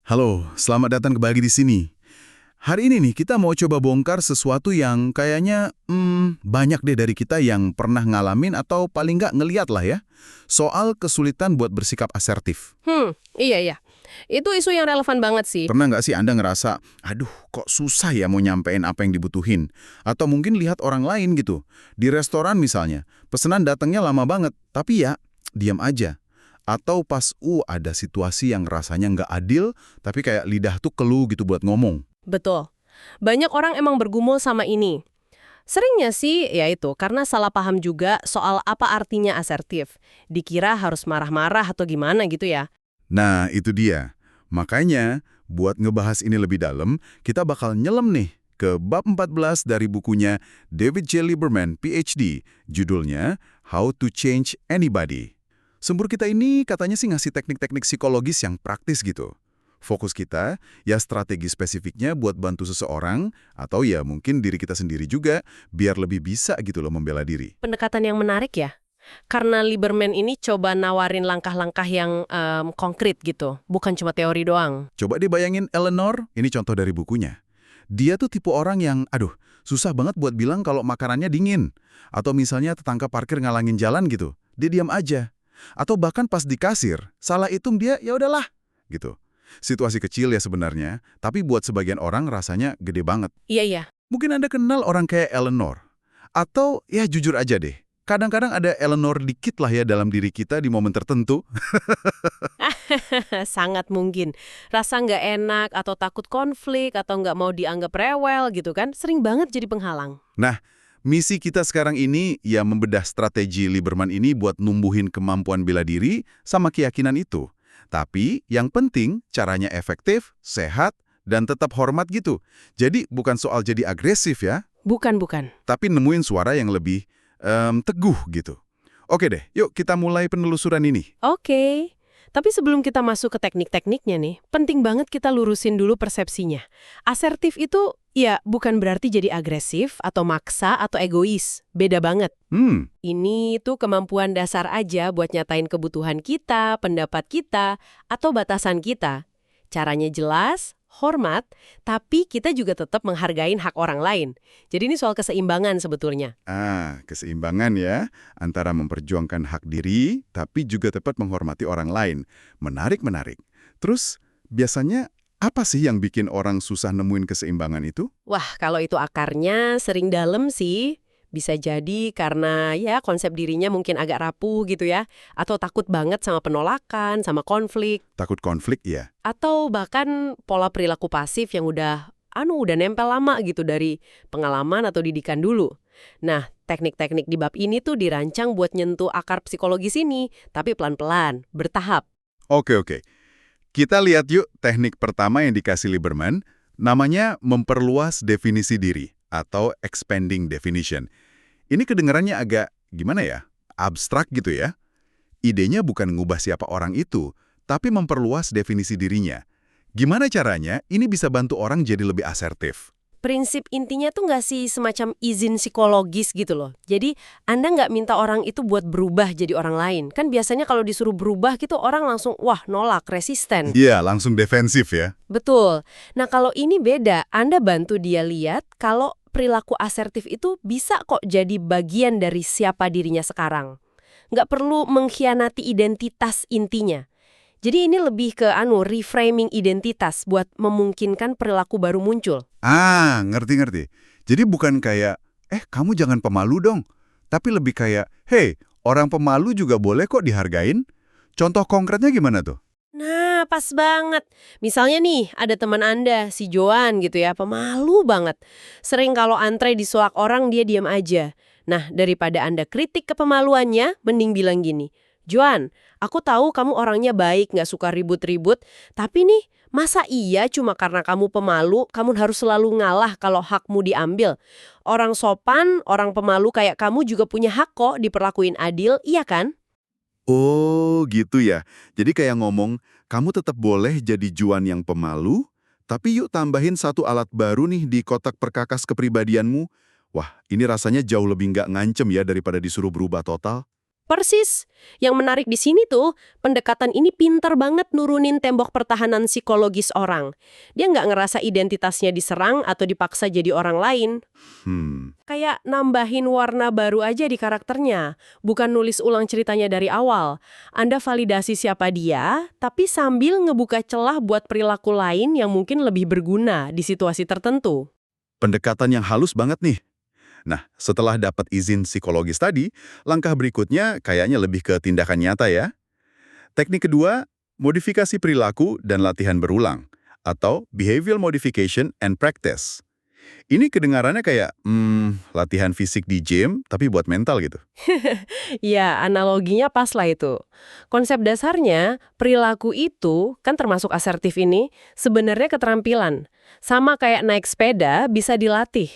Halo, selamat datang kembali di sini. Hari ini nih kita mau coba bongkar sesuatu yang kayaknya banyak deh dari kita yang pernah ngalamin atau paling nggak ngeliat lah ya. Soal kesulitan buat bersikap asertif. Iya iya. Itu isu yang relevan banget sih. Pernah nggak sih Anda ngerasa, aduh kok susah ya mau nyampein apa yang dibutuhin? Atau mungkin lihat orang lain gitu. Di restoran misalnya, pesanan datangnya lama banget, tapi ya diam aja. Atau pas ada situasi yang rasanya nggak adil, tapi kayak lidah tuh keluh gitu buat ngomong. Betul. Banyak orang emang bergumul sama ini. Seringnya sih ya itu karena salah paham juga soal apa artinya asertif. Dikira harus marah-marah atau gimana gitu ya. Nah, itu dia. Makanya, buat ngebahas ini lebih dalam, kita bakal nyelam nih ke bab 14 dari bukunya David J. Lieberman, PhD. Judulnya How to Change Anybody. Sumber kita ini katanya sih ngasih teknik-teknik psikologis yang praktis gitu. Fokus kita, ya strategi spesifiknya buat bantu seseorang, atau ya mungkin diri kita sendiri juga, biar lebih bisa gitu loh membela diri. Pendekatan yang menarik ya. Karena Lieberman ini coba nawarin langkah-langkah yang konkret gitu. Bukan cuma teori doang. Coba deh bayangin Eleanor, ini contoh dari bukunya. Dia tuh tipe orang yang, susah banget buat bilang kalau makanannya dingin. Atau misalnya tetangga parkir ngalangin jalan gitu, dia diam aja. Atau bahkan pas di kasir, salah hitung dia, ya udahlah, gitu. Situasi kecil ya sebenarnya, tapi buat sebagian orang rasanya gede banget. Iya iya. Mungkin Anda kenal orang kayak Eleanor. Atau ya jujur aja deh, kadang-kadang ada Eleanor dikit lah ya dalam diri kita di momen tertentu. Sangat mungkin. Rasa nggak enak atau takut konflik atau nggak mau dianggap rewel gitu kan. Sering banget jadi penghalang. Nah, misi kita sekarang ini ya membedah strategi Lieberman ini buat numbuhin kemampuan bela diri sama keyakinan itu. Tapi yang penting caranya efektif, sehat, dan tetap hormat gitu. Jadi bukan soal jadi agresif ya, Bukan, bukan. tapi nemuin suara yang lebih teguh gitu. Oke deh, yuk kita mulai penelusuran ini. Oke. Tapi sebelum kita masuk ke teknik-tekniknya nih, penting banget kita lurusin dulu persepsinya. Asertif itu ya bukan berarti jadi agresif atau maksa atau egois. Beda banget. Ini tuh kemampuan dasar aja buat nyatain kebutuhan kita, pendapat kita, atau batasan kita. Caranya jelas, hormat, tapi kita juga tetap menghargain hak orang lain. Jadi ini soal keseimbangan sebetulnya. Keseimbangan ya, antara memperjuangkan hak diri, tapi juga tepat menghormati orang lain. Menarik-menarik. Terus, biasanya apa sih yang bikin orang susah nemuin keseimbangan itu? Wah, kalau itu akarnya sering dalam sih. Bisa jadi karena ya konsep dirinya mungkin agak rapuh gitu ya. Atau takut banget sama penolakan, sama konflik. Takut konflik ya? Atau bahkan pola perilaku pasif yang udah nempel lama gitu dari pengalaman atau didikan dulu. Nah, teknik-teknik di bab ini tuh dirancang buat nyentuh akar psikologis ini, tapi pelan-pelan, bertahap. Oke. Kita lihat yuk teknik pertama yang dikasih Lieberman, namanya memperluas definisi diri atau expanding definition. Ini kedengarannya agak, gimana ya, abstrak gitu ya. Idenya bukan ngubah siapa orang itu, tapi memperluas definisi dirinya. Gimana caranya ini bisa bantu orang jadi lebih asertif? Prinsip intinya tuh nggak sih semacam izin psikologis gitu loh. Jadi Anda nggak minta orang itu buat berubah jadi orang lain. Kan biasanya kalau disuruh berubah gitu orang langsung wah nolak, resisten. Iya, langsung defensif ya. Betul. Nah kalau ini beda, Anda bantu dia lihat kalau perilaku asertif itu bisa kok jadi bagian dari siapa dirinya sekarang. Nggak perlu mengkhianati identitas intinya. Jadi ini lebih ke reframing identitas buat memungkinkan perilaku baru muncul. Ngerti. Jadi bukan kayak, kamu jangan pemalu dong. Tapi lebih kayak, hey, orang pemalu juga boleh kok dihargain. Contoh konkretnya gimana tuh? Nah, pas banget. Misalnya nih, ada teman Anda, si Joan gitu ya, pemalu banget. Sering kalau antre disuak orang, dia diam aja. Nah, daripada Anda kritik kepemaluannya, mending bilang gini, Joan, aku tahu kamu orangnya baik, nggak suka ribut-ribut, tapi nih, masa iya cuma karena kamu pemalu, kamu harus selalu ngalah kalau hakmu diambil? Orang sopan, orang pemalu kayak kamu juga punya hak kok diperlakuin adil, iya kan? Oh, gitu ya. Jadi kayak ngomong, kamu tetap boleh jadi Juan yang pemalu, tapi yuk tambahin satu alat baru nih di kotak perkakas kepribadianmu. Wah, ini rasanya jauh lebih nggak ngancem ya daripada disuruh berubah total. Persis. Yang menarik di sini tuh, pendekatan ini pinter banget nurunin tembok pertahanan psikologis orang. Dia nggak ngerasa identitasnya diserang atau dipaksa jadi orang lain. Kayak nambahin warna baru aja di karakternya, bukan nulis ulang ceritanya dari awal. Anda validasi siapa dia, tapi sambil ngebuka celah buat perilaku lain yang mungkin lebih berguna di situasi tertentu. Pendekatan yang halus banget nih. Nah, setelah dapat izin psikologis tadi, langkah berikutnya kayaknya lebih ke tindakan nyata ya. Teknik kedua, modifikasi perilaku dan latihan berulang, atau behavioral modification and practice. Ini kedengarannya kayak, latihan fisik di gym, tapi buat mental gitu. Ya, analoginya pas lah itu. Konsep dasarnya, perilaku itu, kan termasuk asertif ini, sebenarnya keterampilan. Sama kayak naik sepeda, bisa dilatih.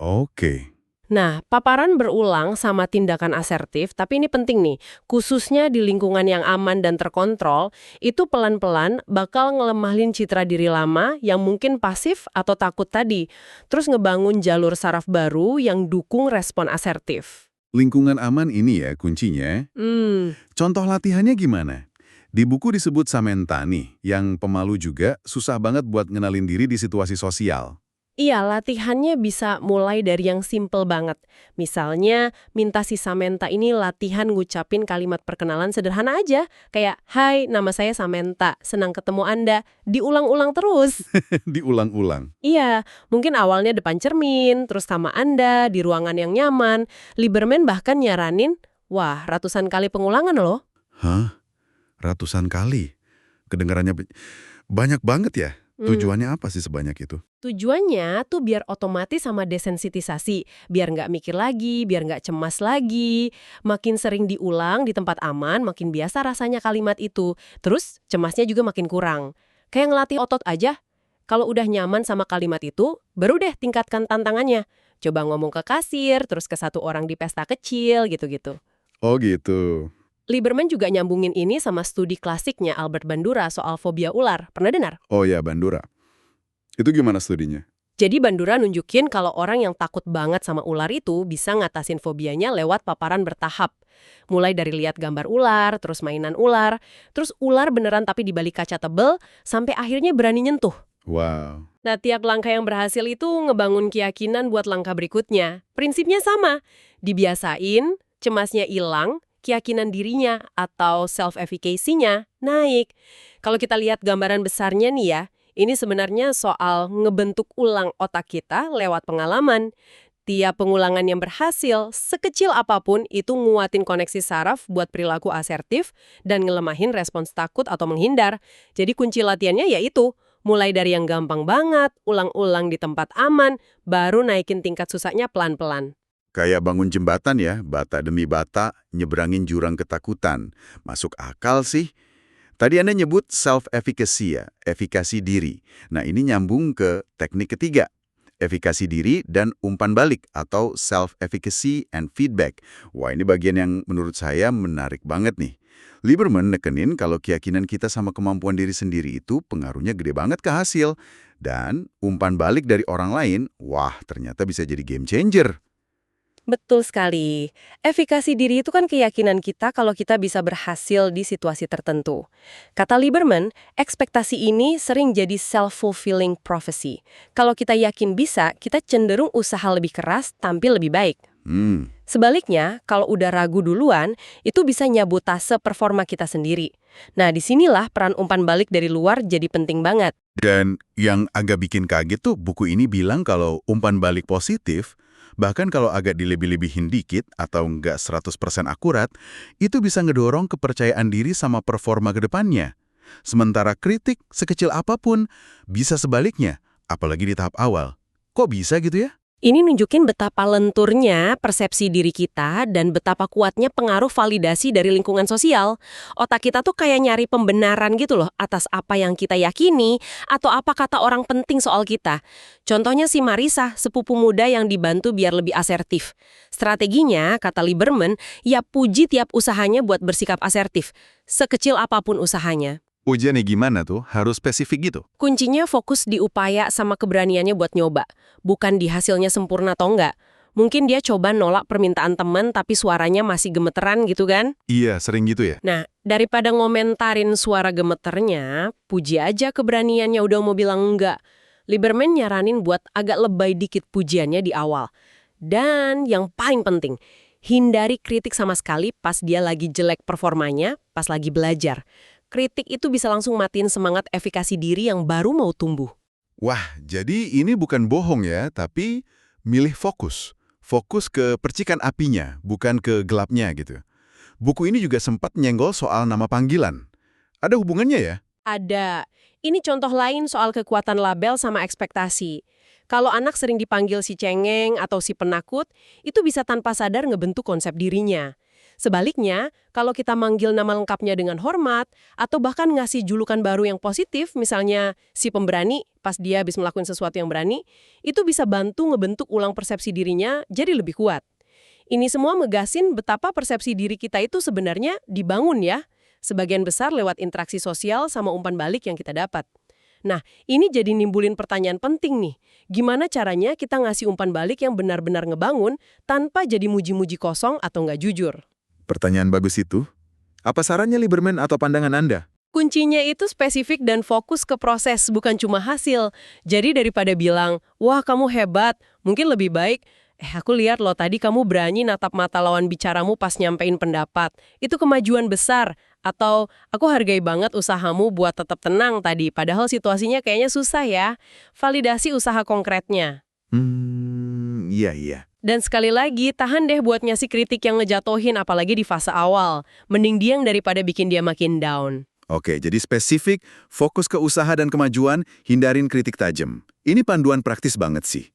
Oke. Nah, paparan berulang sama tindakan asertif, tapi ini penting nih, khususnya di lingkungan yang aman dan terkontrol, itu pelan-pelan bakal ngelemahin citra diri lama yang mungkin pasif atau takut tadi, terus ngebangun jalur saraf baru yang dukung respon asertif. Lingkungan aman ini ya kuncinya. Contoh latihannya gimana? Di buku disebut Samantha nih, yang pemalu juga susah banget buat ngenalin diri di situasi sosial. Iya, latihannya bisa mulai dari yang simple banget. Misalnya, minta si Samantha ini latihan ngucapin kalimat perkenalan sederhana aja. Kayak, "Hai, nama saya Samantha, senang ketemu Anda." Diulang-ulang terus. Diulang-ulang. Iya, mungkin awalnya depan cermin, terus sama Anda, di ruangan yang nyaman. Lieberman bahkan nyaranin, wah, ratusan kali pengulangan loh. Hah? Ratusan kali? Kedengarannya banyak banget ya? Tujuannya apa sih sebanyak itu? Tujuannya tuh biar otomatis sama desensitisasi, biar nggak mikir lagi, biar nggak cemas lagi. Makin sering diulang di tempat aman, makin biasa rasanya kalimat itu. Terus cemasnya juga makin kurang. Kayak ngelatih otot aja. Kalau udah nyaman sama kalimat itu, baru deh tingkatkan tantangannya. Coba ngomong ke kasir, terus ke satu orang di pesta kecil, gitu-gitu. Oh gitu. Lieberman juga nyambungin ini sama studi klasiknya Albert Bandura soal fobia ular. Pernah dengar? Oh ya, Bandura. Itu gimana studinya? Jadi Bandura nunjukin kalau orang yang takut banget sama ular itu bisa ngatasin fobianya lewat paparan bertahap. Mulai dari lihat gambar ular, terus mainan ular, terus ular beneran tapi di balik kaca tebel, sampai akhirnya berani nyentuh. Wow. Nah, tiap langkah yang berhasil itu ngebangun keyakinan buat langkah berikutnya. Prinsipnya sama. Dibiasain, cemasnya hilang, keyakinan dirinya atau self-efficacy-nya naik. Kalau kita lihat gambaran besarnya nih ya, ini sebenarnya soal ngebentuk ulang otak kita lewat pengalaman. Tiap pengulangan yang berhasil, sekecil apapun itu nguatin koneksi saraf buat perilaku asertif dan ngelemahin respons takut atau menghindar. Jadi kunci latihannya yaitu, mulai dari yang gampang banget, ulang-ulang di tempat aman, baru naikin tingkat susahnya pelan-pelan. Kayak bangun jembatan ya, bata demi bata, nyebrangin jurang ketakutan. Masuk akal sih. Tadi Anda nyebut self-efficacy ya, efikasi diri. Nah ini nyambung ke teknik ketiga, efikasi diri dan umpan balik atau self-efficacy and feedback. Wah ini bagian yang menurut saya menarik banget nih. Lieberman nekenin kalau keyakinan kita sama kemampuan diri sendiri itu pengaruhnya gede banget ke hasil. Dan umpan balik dari orang lain, wah ternyata bisa jadi game changer. Betul sekali. Efikasi diri itu kan keyakinan kita kalau kita bisa berhasil di situasi tertentu. Kata Lieberman, ekspektasi ini sering jadi self-fulfilling prophecy. Kalau kita yakin bisa, kita cenderung usaha lebih keras, tampil lebih baik. Sebaliknya, kalau udah ragu duluan, itu bisa nyabotase performa kita sendiri. Nah, disinilah peran umpan balik dari luar jadi penting banget. Dan yang agak bikin kaget tuh buku ini bilang kalau umpan balik positif, bahkan kalau agak dilebih-lebihin dikit atau nggak 100% akurat, itu bisa ngedorong kepercayaan diri sama performa ke depannya. Sementara kritik sekecil apapun bisa sebaliknya, apalagi di tahap awal. Kok bisa gitu ya? Ini nunjukin betapa lenturnya persepsi diri kita dan betapa kuatnya pengaruh validasi dari lingkungan sosial. Otak kita tuh kayak nyari pembenaran gitu loh atas apa yang kita yakini atau apa kata orang penting soal kita. Contohnya si Marisa, sepupu muda yang dibantu biar lebih asertif. Strateginya, kata Lieberman, ya puji tiap usahanya buat bersikap asertif, sekecil apapun usahanya. Ujiannya gimana tuh? Harus spesifik gitu? Kuncinya fokus di upaya sama keberaniannya buat nyoba, bukan di hasilnya sempurna atau enggak. Mungkin dia coba nolak permintaan teman tapi suaranya masih gemeteran gitu kan? Iya, sering gitu ya? Nah, daripada ngomentarin suara gemeternya, puji aja keberaniannya udah mau bilang enggak. Lieberman nyaranin buat agak lebay dikit pujiannya di awal. Dan yang paling penting, hindari kritik sama sekali pas dia lagi jelek performanya, pas lagi belajar. Kritik itu bisa langsung matiin semangat efikasi diri yang baru mau tumbuh. Wah, jadi ini bukan bohong ya, tapi milih fokus. Fokus ke percikan apinya, bukan ke gelapnya gitu. Buku ini juga sempat nyenggol soal nama panggilan. Ada hubungannya ya? Ada. Ini contoh lain soal kekuatan label sama ekspektasi. Kalau anak sering dipanggil si cengeng atau si penakut, itu bisa tanpa sadar ngebentuk konsep dirinya. Sebaliknya, kalau kita manggil nama lengkapnya dengan hormat, atau bahkan ngasih julukan baru yang positif, misalnya si pemberani, pas dia habis melakukan sesuatu yang berani, itu bisa bantu ngebentuk ulang persepsi dirinya jadi lebih kuat. Ini semua ngegasin betapa persepsi diri kita itu sebenarnya dibangun ya, sebagian besar lewat interaksi sosial sama umpan balik yang kita dapat. Nah, ini jadi nimbulin pertanyaan penting nih. Gimana caranya kita ngasih umpan balik yang benar-benar ngebangun tanpa jadi muji-muji kosong atau nggak jujur? Pertanyaan bagus itu. Apa sarannya Lieberman atau pandangan Anda? Kuncinya itu spesifik dan fokus ke proses, bukan cuma hasil. Jadi daripada bilang, wah kamu hebat, mungkin lebih baik, aku lihat loh tadi kamu berani natap mata lawan bicaramu pas nyampein pendapat. Itu kemajuan besar. Atau, aku hargai banget usahamu buat tetap tenang tadi, padahal situasinya kayaknya susah ya. Validasi usaha konkretnya. Iya. Dan sekali lagi, tahan deh buat ngasih kritik yang ngejatohin apalagi di fase awal. Mending diam daripada bikin dia makin down. Oke, jadi spesifik, fokus ke usaha dan kemajuan, hindarin kritik tajam. Ini panduan praktis banget sih.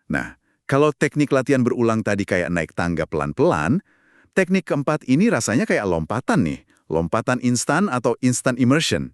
Nah, kalau teknik latihan berulang tadi kayak naik tangga pelan-pelan, teknik keempat ini rasanya kayak lompatan nih. Lompatan instan atau instant immersion.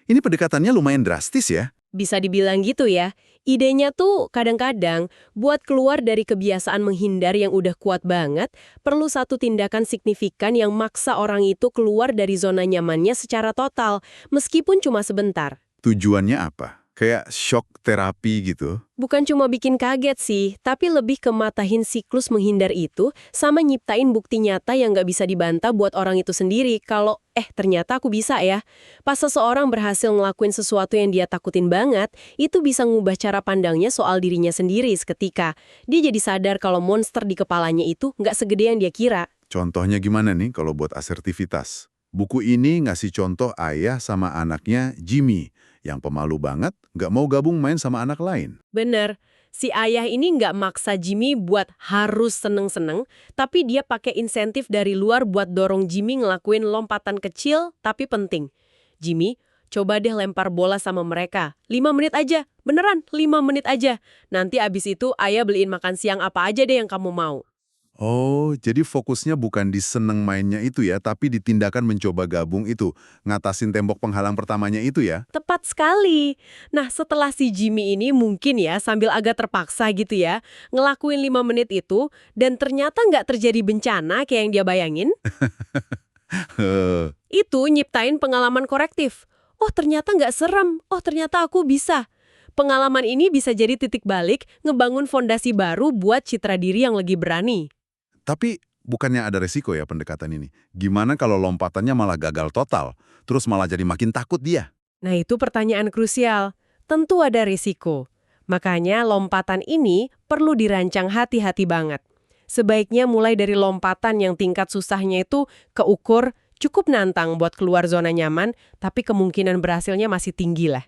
Ini pendekatannya lumayan drastis ya. Bisa dibilang gitu ya. Idenya tuh kadang-kadang buat keluar dari kebiasaan menghindar yang udah kuat banget, perlu satu tindakan signifikan yang maksa orang itu keluar dari zona nyamannya secara total, meskipun cuma sebentar. Tujuannya apa? Kayak shock terapi gitu? Bukan cuma bikin kaget sih, tapi lebih ke matahin siklus menghindar itu sama nyiptain bukti nyata yang nggak bisa dibantah buat orang itu sendiri kalau, ternyata aku bisa ya. Pas seseorang berhasil ngelakuin sesuatu yang dia takutin banget, itu bisa ngubah cara pandangnya soal dirinya sendiri seketika. Dia jadi sadar kalau monster di kepalanya itu nggak segede yang dia kira. Contohnya gimana nih kalau buat asertivitas? Buku ini ngasih contoh ayah sama anaknya Jimmy, yang pemalu banget, nggak mau gabung main sama anak lain. Bener, si ayah ini nggak maksa Jimmy buat harus seneng-seneng, tapi dia pakai insentif dari luar buat dorong Jimmy ngelakuin lompatan kecil tapi penting. Jimmy, coba deh lempar bola sama mereka. 5 menit aja, beneran 5 menit aja. Nanti abis itu ayah beliin makan siang apa aja deh yang kamu mau. Oh, jadi fokusnya bukan di seneng mainnya itu ya, tapi di tindakan mencoba gabung itu, ngatasin tembok penghalang pertamanya itu ya? Tepat sekali. Nah, setelah si Jimmy ini mungkin ya sambil agak terpaksa gitu ya, ngelakuin 5 menit itu, dan ternyata nggak terjadi bencana kayak yang dia bayangin, itu nyiptain pengalaman korektif. Oh, ternyata nggak serem. Oh, ternyata aku bisa. Pengalaman ini bisa jadi titik balik, ngebangun fondasi baru buat citra diri yang lagi berani. Tapi bukannya ada resiko ya pendekatan ini? Gimana kalau lompatannya malah gagal total, terus malah jadi makin takut dia? Nah, itu pertanyaan krusial. Tentu ada risiko. Makanya lompatan ini perlu dirancang hati-hati banget. Sebaiknya mulai dari lompatan yang tingkat susahnya itu keukur cukup nantang buat keluar zona nyaman, tapi kemungkinan berhasilnya masih tinggi lah.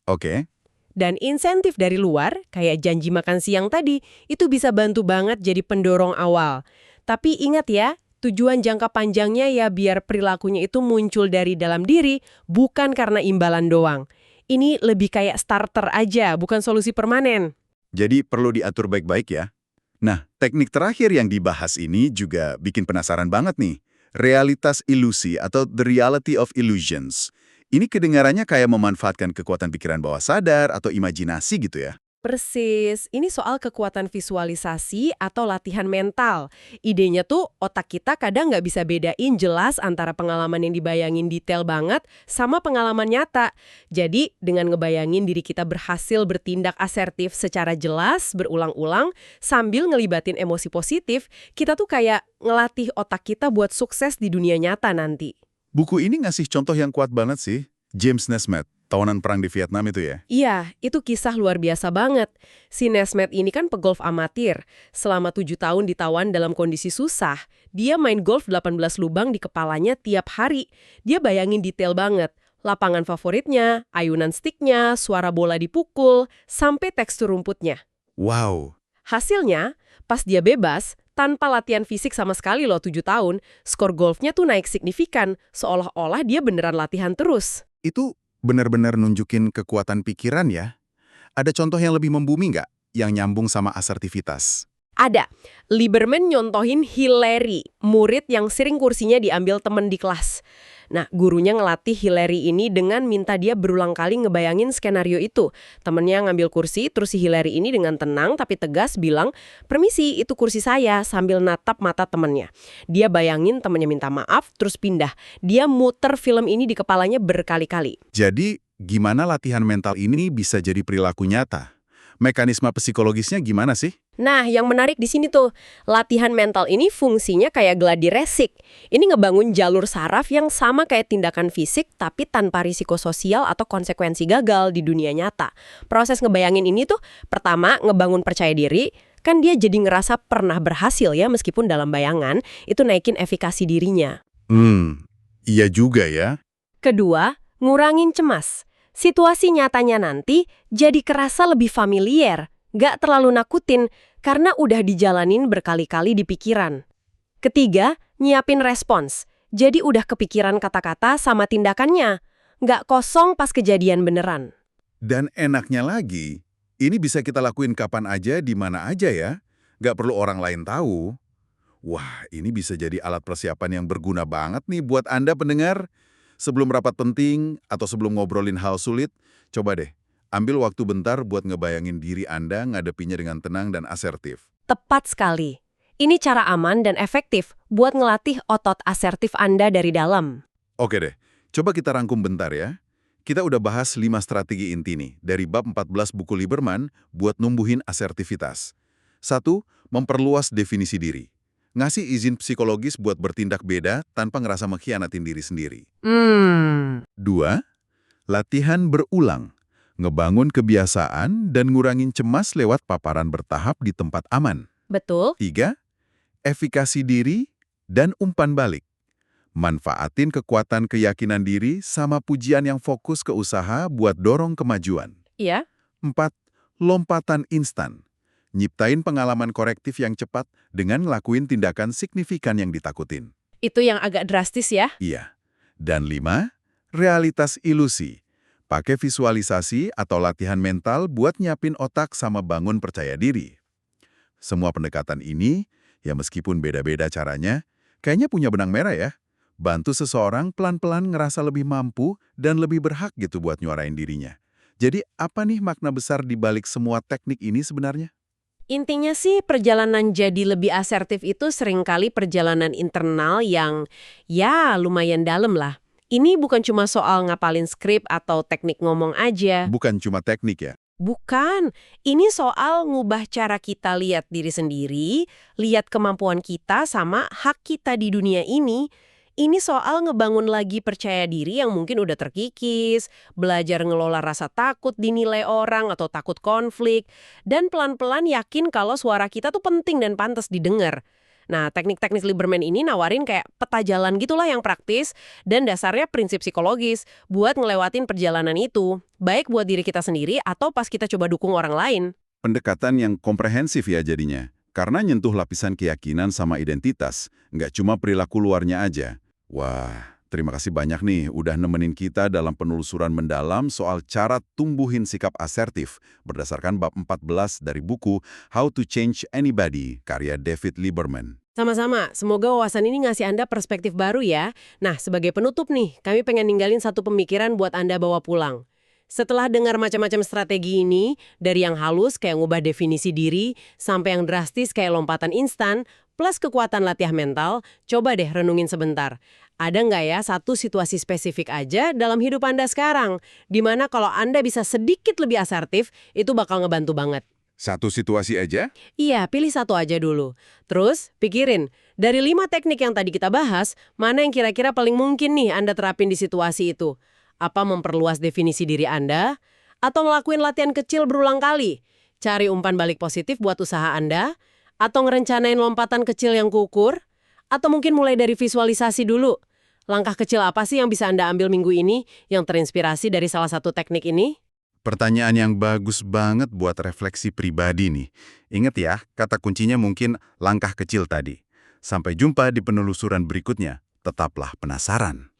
Oke. Dan insentif dari luar, kayak janji makan siang tadi, itu bisa bantu banget jadi pendorong awal. Tapi ingat ya, tujuan jangka panjangnya ya biar perilakunya itu muncul dari dalam diri, bukan karena imbalan doang. Ini lebih kayak starter aja, bukan solusi permanen. Jadi perlu diatur baik-baik ya. Nah, teknik terakhir yang dibahas ini juga bikin penasaran banget nih. Realitas ilusi atau the reality of illusions. Ini kedengarannya kayak memanfaatkan kekuatan pikiran bawah sadar atau imajinasi gitu ya. Persis, ini soal kekuatan visualisasi atau latihan mental. Idenya tuh otak kita kadang nggak bisa bedain jelas antara pengalaman yang dibayangin detail banget sama pengalaman nyata. Jadi, dengan ngebayangin diri kita berhasil bertindak asertif secara jelas, berulang-ulang, sambil ngelibatin emosi positif, kita tuh kayak ngelatih otak kita buat sukses di dunia nyata nanti. Buku ini ngasih contoh yang kuat banget sih. James Nesmet, tawanan perang di Vietnam itu ya. Iya, itu kisah luar biasa banget. Si Nesmet ini kan pegolf amatir. Selama 7 tahun ditawan dalam kondisi susah, dia main golf 18 lubang di kepalanya tiap hari. Dia bayangin detail banget. Lapangan favoritnya, ayunan sticknya, suara bola dipukul, sampai tekstur rumputnya. Wow, Hasilnya, pas dia bebas, tanpa latihan fisik sama sekali loh 7 tahun, skor golfnya tuh naik signifikan, seolah-olah dia beneran latihan terus. itu benar-benar nunjukin kekuatan pikiran ya. Ada contoh yang lebih membumi nggak? Yang nyambung sama asertivitas. Ada. Lieberman nyontohin Hillary, murid yang sering kursinya diambil temen di kelas. Nah, gurunya ngelatih Hillary ini dengan minta dia berulang kali ngebayangin skenario itu. Temennya ngambil kursi, terus si Hillary ini dengan tenang tapi tegas bilang, "Permisi, itu kursi saya," sambil natap mata temennya. Dia bayangin temennya minta maaf, terus pindah. Dia muter film ini di kepalanya berkali-kali. Jadi, gimana latihan mental ini bisa jadi perilaku nyata? Mekanisme psikologisnya gimana sih? Nah, yang menarik di sini tuh, latihan mental ini fungsinya kayak gladi resik. Ini ngebangun jalur saraf yang sama kayak tindakan fisik, tapi tanpa risiko sosial atau konsekuensi gagal di dunia nyata. Proses ngebayangin ini tuh, pertama, ngebangun percaya diri, kan dia jadi ngerasa pernah berhasil ya, meskipun dalam bayangan, itu naikin efikasi dirinya. Iya juga ya. Kedua, ngurangin cemas. Situasi nyatanya nanti jadi kerasa lebih familiar, gak terlalu nakutin karena udah dijalanin berkali-kali di pikiran. Ketiga, nyiapin respons. Jadi udah kepikiran kata-kata sama tindakannya, gak kosong pas kejadian beneran. Dan enaknya lagi, ini bisa kita lakuin kapan aja, di mana aja ya. Nggak perlu orang lain tahu. Wah, ini bisa jadi alat persiapan yang berguna banget nih buat Anda pendengar. Sebelum rapat penting atau sebelum ngobrolin hal sulit, coba deh, ambil waktu bentar buat ngebayangin diri Anda ngadepinnya dengan tenang dan asertif. Tepat sekali. Ini cara aman dan efektif buat ngelatih otot asertif Anda dari dalam. Oke deh, coba kita rangkum bentar ya. Kita udah bahas 5 strategi inti nih, dari bab 14 buku Lieberman buat numbuhin asertivitas. 1. Memperluas definisi diri. Ngasih izin psikologis buat bertindak beda tanpa ngerasa mengkhianatin diri sendiri. 2. Latihan berulang. Ngebangun kebiasaan dan ngurangin cemas lewat paparan bertahap di tempat aman. Betul? 3. Efikasi diri dan umpan balik. Manfaatin kekuatan keyakinan diri sama pujian yang fokus ke usaha buat dorong kemajuan. Iya. 4. Lompatan instan. Nyiptain pengalaman korektif yang cepat dengan ngelakuin tindakan signifikan yang ditakutin. Itu yang agak drastis ya. Iya. Dan 5. Realitas ilusi. Pakai visualisasi atau latihan mental buat nyiapin otak sama bangun percaya diri. Semua pendekatan ini, ya meskipun beda-beda caranya, kayaknya punya benang merah ya. Bantu seseorang pelan-pelan ngerasa lebih mampu dan lebih berhak gitu buat nyuarain dirinya. Jadi apa nih makna besar di balik semua teknik ini sebenarnya? Intinya sih perjalanan jadi lebih asertif itu seringkali perjalanan internal yang ya lumayan dalam lah. Ini bukan cuma soal ngapalin skrip atau teknik ngomong aja. Bukan cuma teknik ya. Bukan, ini soal ngubah cara kita lihat diri sendiri, lihat kemampuan kita sama hak kita di dunia ini. Ini soal ngebangun lagi percaya diri yang mungkin udah terkikis, belajar ngelola rasa takut dinilai orang atau takut konflik, dan pelan-pelan yakin kalau suara kita tuh penting dan pantas didengar. Nah, teknik-teknik Lieberman ini nawarin kayak peta jalan gitulah yang praktis dan dasarnya prinsip psikologis buat ngelewatin perjalanan itu, baik buat diri kita sendiri atau pas kita coba dukung orang lain. Pendekatan yang komprehensif ya jadinya. Karena nyentuh lapisan keyakinan sama identitas, nggak cuma perilaku luarnya aja. Wah, terima kasih banyak nih udah nemenin kita dalam penelusuran mendalam soal cara tumbuhin sikap asertif berdasarkan bab 14 dari buku How to Change Anybody, karya David Lieberman. Sama-sama, semoga wawasan ini ngasih Anda perspektif baru ya. Nah, sebagai penutup nih, kami pengen ninggalin satu pemikiran buat Anda bawa pulang. Setelah dengar macam-macam strategi ini, dari yang halus kayak ngubah definisi diri, sampai yang drastis kayak lompatan instan, plus kekuatan latihan mental, coba deh renungin sebentar. Ada nggak ya satu situasi spesifik aja dalam hidup Anda sekarang, di mana kalau Anda bisa sedikit lebih asertif, itu bakal ngebantu banget? Satu situasi aja? Iya, pilih satu aja dulu. Terus, pikirin, dari 5 teknik yang tadi kita bahas, mana yang kira-kira paling mungkin nih Anda terapin di situasi itu? Apa memperluas definisi diri Anda? Atau ngelakuin latihan kecil berulang kali? Cari umpan balik positif buat usaha Anda? Atau ngerencanain lompatan kecil yang kukur? Atau mungkin mulai dari visualisasi dulu? Langkah kecil apa sih yang bisa Anda ambil minggu ini yang terinspirasi dari salah satu teknik ini? Pertanyaan yang bagus banget buat refleksi pribadi nih. Ingat ya, kata kuncinya mungkin langkah kecil tadi. Sampai jumpa di penelusuran berikutnya. Tetaplah penasaran.